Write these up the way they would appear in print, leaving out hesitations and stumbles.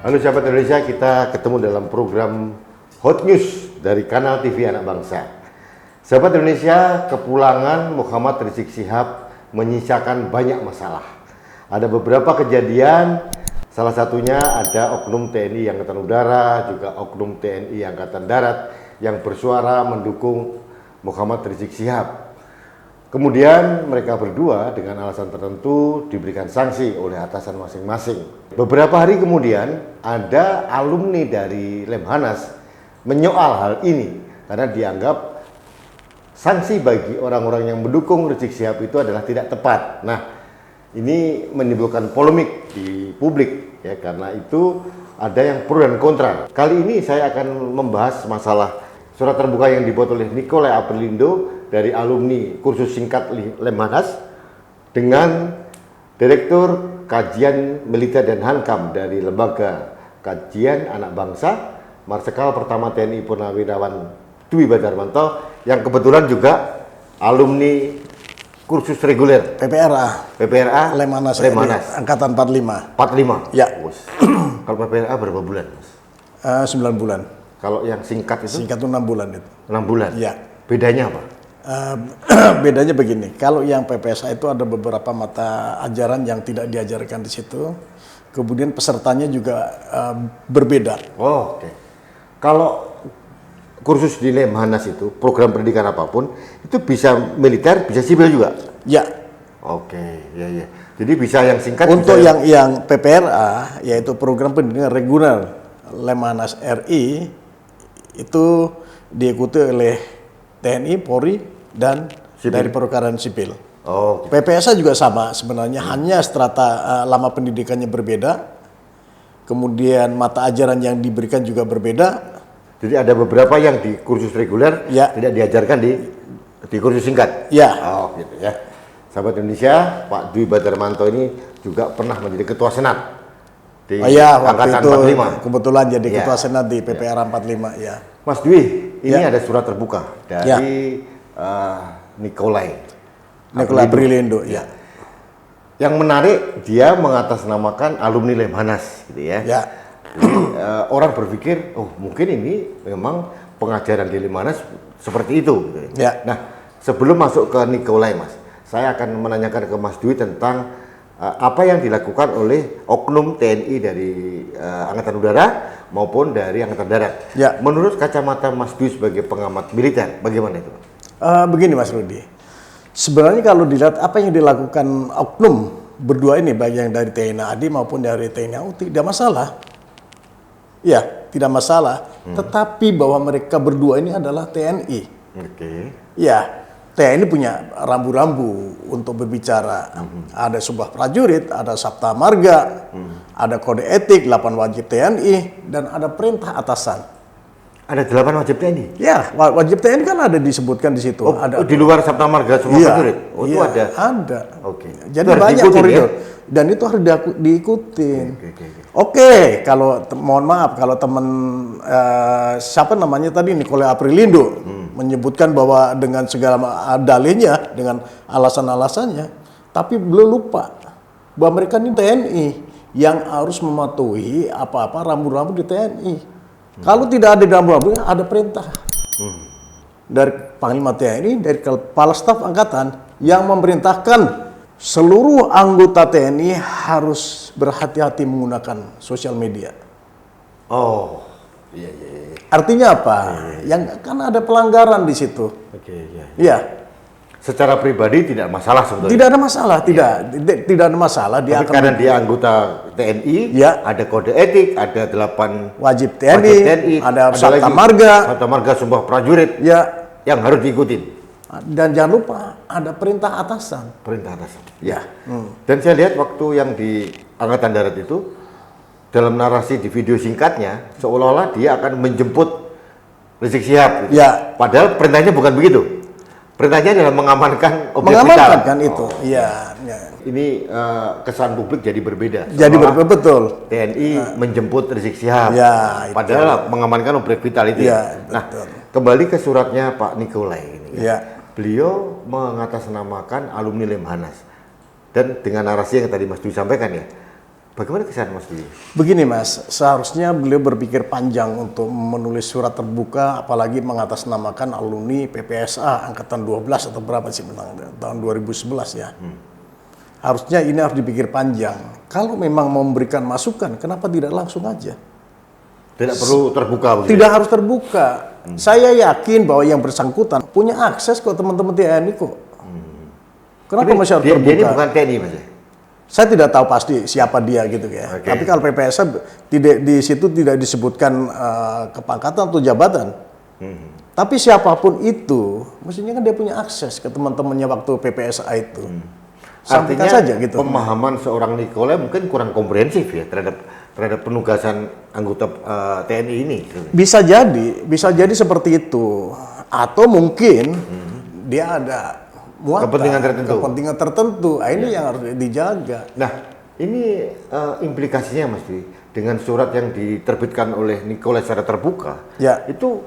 Halo sahabat Indonesia, kita ketemu dalam program Hot News dari Kanal TV Anak Bangsa. Sahabat Indonesia, kepulangan Muhammad Rizik Syihab menyisakan banyak masalah. Ada beberapa kejadian, salah satunya ada oknum TNI Angkatan Udara, juga oknum TNI Angkatan Darat yang bersuara mendukung Muhammad Rizik Syihab. Kemudian mereka berdua dengan alasan tertentu diberikan sanksi oleh atasan masing-masing. Beberapa hari kemudian ada alumni dari Lemhanas menyoal hal ini karena dianggap sanksi bagi orang-orang yang mendukung Rizik Syihab itu adalah tidak tepat. Nah, ini menimbulkan polemik di publik ya, karena itu ada yang pro dan kontra. Kali ini saya akan membahas masalah surat terbuka yang dibuat oleh Nikolai Aprilindo dari alumni kursus singkat Lemhanas dengan Direktur Kajian Militer dan Hankam dari Lembaga Kajian Anak Bangsa, Marsikal Pertama TNI Purnawirawan Dwi Badarmanto yang kebetulan juga alumni kursus reguler PPRA Lemhanas Angkatan 45. 45? Ya. Kalau PPRA berapa bulan, Mas? 9 bulan. Kalau yang singkat itu? Singkat itu 6 bulan itu. 6 bulan? Ya. Bedanya apa? Bedanya begini, kalau yang PPSA itu ada beberapa mata ajaran yang tidak diajarkan di situ, kemudian pesertanya juga berbeda. Oh, oke. Kalau kursus di Lemhanas itu, program pendidikan apapun, itu bisa militer, bisa sipil juga? Ya. Oke, ya. Jadi bisa yang singkat. Untuk yang PPRA, yaitu program pendidikan reguler Lemhanas RI, itu diikuti oleh TNI, Polri, dan sipil. Dari pertukaran sipil. Oh. PPSA juga sama sebenarnya, hanya strata lama pendidikannya berbeda, kemudian mata ajaran yang diberikan juga berbeda. Jadi ada beberapa yang di kursus reguler tidak diajarkan di kursus singkat. Ya. Oh, gitu ya. Sahabat Indonesia, Pak Dwi Badarmanto ini juga pernah menjadi ketua senat di Angkatan 45. Kebetulan jadi ketua senat di PPRA 45 ya. Mas Dwi, ini ada surat terbuka dari Nikolai Aprilindo. Ya. Yang menarik, dia mengatasnamakan alumni Lemhanas, gitu ya. Ya. Jadi, orang berpikir, oh mungkin ini memang pengajaran di Lemhanas seperti itu. Gitu. Ya. Nah, sebelum masuk ke Nikolai, Mas, saya akan menanyakan ke Mas Dwi tentang apa yang dilakukan oleh oknum TNI dari Angkatan Udara maupun dari Angkatan Darat. Ya. Menurut kacamata Mas Dwi sebagai pengamat militer, bagaimana itu? Begini Mas Rudi, sebenarnya kalau dilihat apa yang dilakukan oknum berdua ini, baik yang dari TNI AD maupun dari TNI AU, tidak masalah. Ya, tidak masalah. Tetapi bahwa mereka berdua ini adalah TNI. Oke. Ya. TNI punya rambu-rambu untuk berbicara. Ada sebuah prajurit, ada sabta marga, ada kode etik, 8 wajib TNI, dan ada perintah atasan. Ada 8 wajib TNI? Ya, wajib TNI kan ada disebutkan di situ. Oh, ada di luar sabta marga semua prajurit? Oh, itu ada? Ada. Oke. Jadi banyak koridor. Ya? Dan itu harus diikutin. Oke, kalau mohon maaf kalau teman siapa namanya tadi Nikolai Aprilindo menyebutkan bahwa dengan segala dalihnya, dengan alasan-alasannya, tapi belum lupa bahwa mereka ini TNI yang harus mematuhi apa-apa rambu-rambu di TNI. Kalau tidak ada rambu-rambu, ada perintah dari Panglima TNI, dari Kepala Staf Angkatan yang memerintahkan seluruh anggota TNI harus berhati-hati menggunakan sosial media. Oh, iya. Artinya apa? Yang kan ada pelanggaran di situ. Iya. Secara pribadi tidak masalah sebetulnya. Tidak ada masalah, tidak ada masalah. Dia akan karena dia anggota TNI, ada kode etik, ada 8 wajib TNI, ada sabta marga, sebuah prajurit, yang harus diikutin. Dan jangan lupa ada perintah atasan. Perintah atasan. Ya. Dan saya lihat waktu yang di Angkatan Darat itu dalam narasi di video singkatnya seolah-olah dia akan menjemput Rizik Syihab. Gitu. Ya. Padahal perintahnya bukan begitu. Perintahnya adalah mengamankan objek vital. Mengamankan itu. Iya. Ini kesan publik jadi berbeda. Jadi betul. TNI menjemput Rizik Syihab. Ya, padahal mengamankan objek vital itu. Ya, nah, kembali ke suratnya Pak Nikolai ini. Ya. Beliau mengatasnamakan alumni Lemhanas. Dan dengan narasi yang tadi Mas Dwi sampaikan ya, Bagaimana kesan Mas Dwi? Begini Mas, seharusnya beliau berpikir panjang untuk menulis surat terbuka, apalagi mengatasnamakan alumni PPSA angkatan 12 atau berapa sih tahun 2011 ya. Harusnya ini harus dipikir panjang. Kalau memang mau memberikan masukan, kenapa tidak langsung aja? Tidak perlu terbuka begitu? Tidak harus terbuka. Saya yakin bahwa yang bersangkutan punya akses kok teman-teman TNI kok. Kenapa masih harus terbuka? Dia ini bukan TNI Mas ya? Saya tidak tahu pasti siapa dia gitu ya. Oke. Tapi kalau PPSA tidak di situ tidak disebutkan kepangkatan atau jabatan. Tapi siapapun itu, mestinya kan dia punya akses ke teman-temannya waktu PPSA itu. Sampaikan Artinya saja gitu. pemahaman seorang Nikolai mungkin kurang komprehensif ya terhadap penugasan anggota TNI ini. Bisa jadi seperti itu. Atau mungkin dia ada muatan, kepentingan tertentu. Nah, ini yang harus dijaga. Nah, ini implikasinya Mas Dwi, dengan surat yang diterbitkan oleh Nikolai secara terbuka, Ya. itu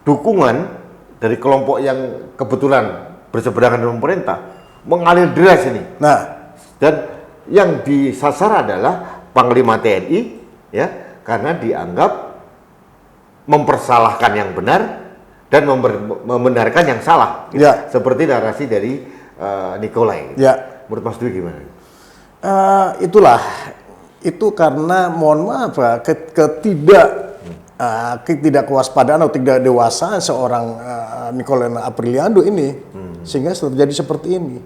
dukungan dari kelompok yang kebetulan berseberangan dengan pemerintah mengalir deras ini. Nah, Dan yang disasar adalah Panglima TNI, ya, karena dianggap mempersalahkan yang benar dan membenarkan yang salah. Ya. Seperti narasi dari Nikolai. ya. Menurut Mas Dwi gimana? Itulah. Itu karena mohon maaf ya, ketidakwaspadaan atau tidak dewasaan seorang Nikolai Apriliando ini sehingga terjadi seperti ini.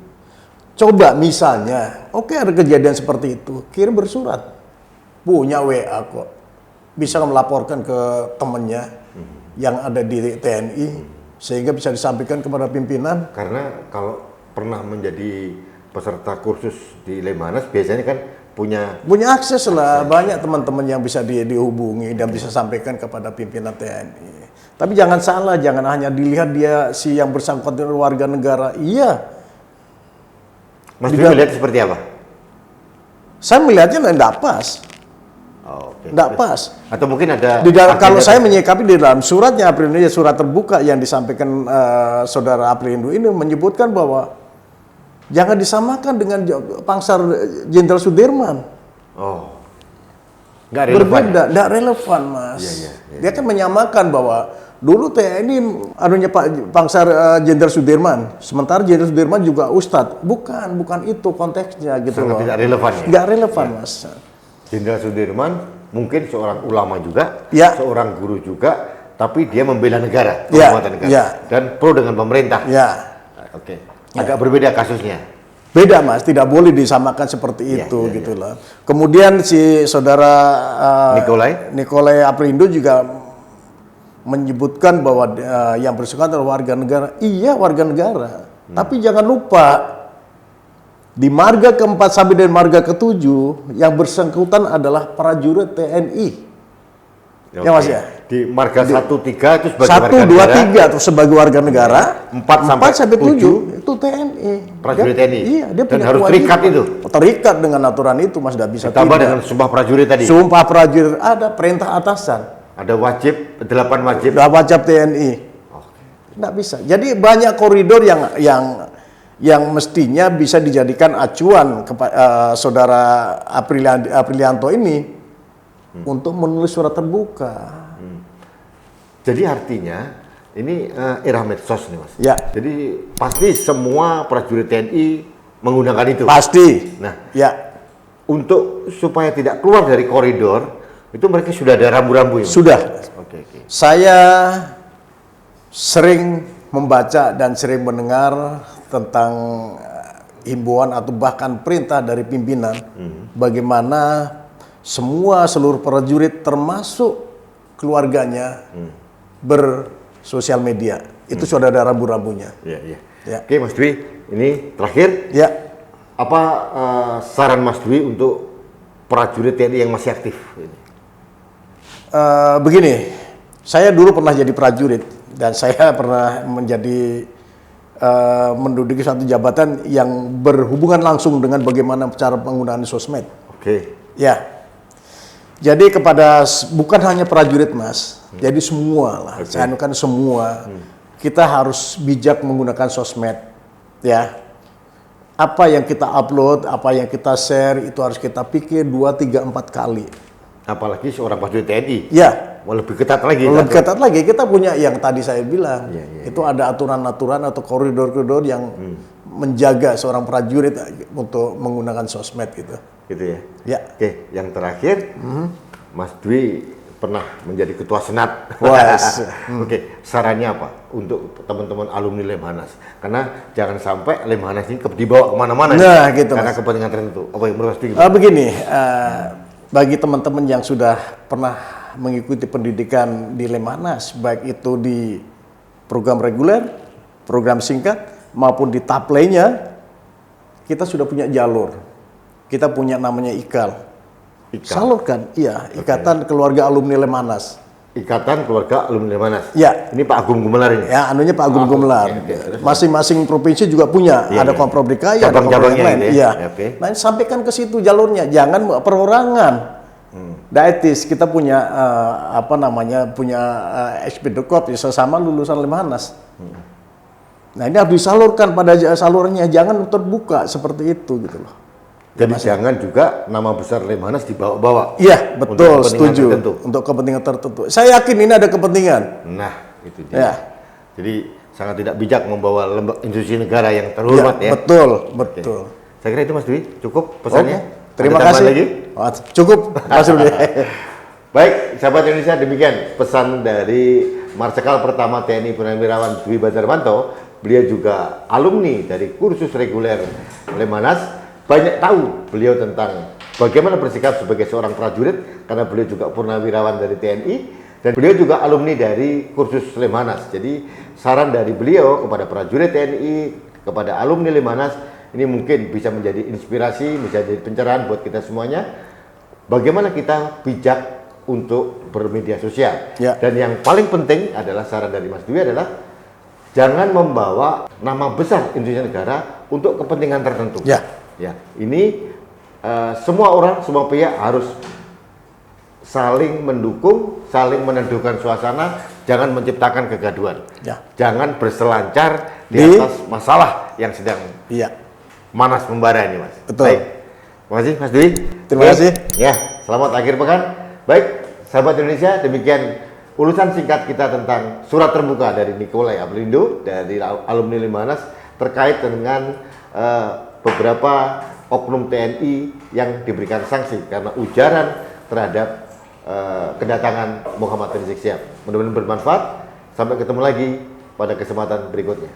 Coba misalnya, oke ada kejadian seperti itu, kirim bersurat, punya WA kok, bisa melaporkan ke temannya yang ada di TNI sehingga bisa disampaikan kepada pimpinan. Karena kalau pernah menjadi peserta kursus di Lemhanas biasanya kan punya Akses lah, banyak teman-teman yang bisa dihubungi dan bisa sampaikan kepada pimpinan TNI. Tapi jangan salah, jangan hanya dilihat dia si yang bersangkutan warga negara. Iya, Mas Dwi melihat seperti apa? saya melihatnya tidak pas. Oh, oke. Tidak pas. Atau mungkin ada Kalau saya menyikapi di dalam suratnya Aprilindo, surat terbuka yang disampaikan saudara Aprilindo ini menyebutkan bahwa jangan disamakan dengan Pangsar Jenderal Sudirman. Oh, nggak relevan. Berbeda, tidak relevan Mas. Iya. Dia kan menyamakan bahwa dulu TNI anunya Pak Pangsar Jenderal Sudirman, sementara Jenderal Sudirman juga Ustadz. Bukan itu konteksnya gitu Sangat loh. tidak relevan ya. Nggak relevan Mas. Jenderal Sudirman mungkin seorang ulama juga, Ya. seorang guru juga, tapi dia membela negara, Ya, penguatan negara, ya. dan pro dengan pemerintah. Ya. Oke. Agak berbeda kasusnya. Beda Mas, tidak boleh disamakan seperti Iya, itu iya, gitu loh. Kemudian si saudara Nikolai Aprilindo juga menyebutkan bahwa yang bersangkutan adalah warga negara. Iya warga negara, tapi jangan lupa di marga ke-4 sampai dan marga ke-7 yang bersangkutan adalah prajurit TNI. Oke. Ya Mas ya. Di marga 1-3 itu sebagai 1, warga 2, negara. 3 atau sebagai warga negara, 4 sampai 7 itu TNI. Prajurit TNI. Iya, dia Dan punya harus kewajiban. terikat itu. Terikat dengan aturan itu Mas, tidak bisa Ditambah tidak. dengan sumpah prajurit tadi. Sumpah prajurit ada perintah atasan. Ada wajib 8 wajib. Sudah wajib TNI. Tidak bisa. Jadi banyak koridor yang mestinya bisa dijadikan acuan saudara Aprilianto ini untuk menulis surat terbuka. Jadi artinya ini era medsos nih Mas. Ya. Jadi pasti semua prajurit TNI menggunakan itu. Pasti. Nah, Ya, untuk supaya tidak keluar dari koridor itu mereka sudah ada rambu-rambu ya. Mas? sudah. Oke. Saya sering membaca dan sering mendengar tentang himbauan atau bahkan perintah dari pimpinan bagaimana seluruh prajurit termasuk keluarganya bersosial media. Itu sudah ada rambu-rambunya. Iya. Ya. Oke Mas Dwi, ini terakhir Ya, apa saran Mas Dwi untuk prajurit TNI yang masih aktif ini? begini, saya dulu pernah jadi prajurit dan saya pernah menjadi menduduki satu jabatan yang berhubungan langsung dengan bagaimana cara penggunaan sosmed. Oke. Ya, jadi bukan hanya prajurit Mas, jadi semua lah. Oke. Saya anukan semua. Kita harus bijak menggunakan sosmed, ya. apa yang kita upload, apa yang kita share itu harus kita pikir 2, 3, 4 kali. Apalagi seorang prajurit TNI. Ya, Mau lebih ketat lagi. lebih ketat lagi kita punya yang tadi saya bilang. Iya, Itu ada aturan-aturan atau koridor-koridor yang menjaga seorang prajurit untuk menggunakan sosmed gitu. Gitu ya. Ya. Oke, yang terakhir, Mas Dwi pernah menjadi ketua senat. Wes. Oke, sarannya apa untuk teman-teman alumni Lemhanas? Karena jangan sampai Lemhanas ini dibawa kemana-mana. Nah, gitu, karena Mas. kepentingan tertentu. Apa yang menurut Mas Dwi? Begini, bagi teman-teman yang sudah pernah mengikuti pendidikan di Lemhanas, baik itu di program reguler, program singkat, maupun di taplenya, kita sudah punya jalur. Kita punya namanya IKAL. Salurkan, iya, Ikatan Keluarga Alumni Lemhanas. Ikatan Keluarga Alumni Lemhanas. Ya. Ini Pak Agung Gumelar ini. Ya, anunya Pak Agung Gumelar. oke. Masing-masing provinsi juga punya, Iya, ada iya. Pemprov DKI, ada Pemprov Cabang-cabangnya yang lain. gitu ya? Iya. Ya, oke. Nah, sampaikan ke situ jalurnya, jangan perorangan. Daetis kita punya punya Expedicop sesama lulusan Lemhanas. Nah, ini harus disalurkan pada salurannya, jangan terbuka seperti itu gitu loh. Jadi jangan juga nama besar Lemhanas dibawa-bawa. Iya, betul, kepentingan setuju. tertentu. Untuk kepentingan tertentu. Saya yakin ini ada kepentingan. Nah, itu dia. Ya. Jadi sangat tidak bijak membawa institusi negara yang terhormat ya. Betul, betul. Saya kira itu Mas Dwi, cukup pesannya. Oke, terima Ada tambahan kasih. lagi? Oh, cukup, Mas Rudi. Baik, sahabat Indonesia, demikian pesan dari Marsikal Pertama TNI Purnawirawan Dwi Badarmanto. Beliau juga alumni dari kursus reguler Lemhanas. Banyak tahu beliau tentang bagaimana bersikap sebagai seorang prajurit, karena beliau juga purnawirawan dari TNI, dan beliau juga alumni dari kursus Lemhanas. Jadi saran dari beliau kepada prajurit TNI, kepada alumni Lemhanas, ini mungkin bisa menjadi inspirasi, bisa jadi pencerahan buat kita semuanya. Bagaimana kita bijak untuk bermedia sosial. Ya. Dan yang paling penting adalah saran dari Mas Dwi adalah jangan membawa nama besar institusi negara untuk kepentingan tertentu. Ya. Ya, ini semua orang, semua pihak harus saling mendukung, saling menentukan suasana, jangan menciptakan kegaduhan. Ya. Jangan berselancar di atas masalah yang sedang Iya. manas membara ini, Mas. Betul. Baik. Terima kasih, Mas Dwi. Terima Oke. kasih. Ya, selamat akhir pekan. Baik, sahabat Indonesia, demikian ulasan singkat kita tentang surat terbuka dari Nikolai Aprilindu dari alumni Lemhanas terkait dengan beberapa oknum TNI yang diberikan sanksi karena ujaran terhadap kedatangan Muhammad Rizik Syihab. Mudah-mudahan bermanfaat. Sampai ketemu lagi pada kesempatan berikutnya.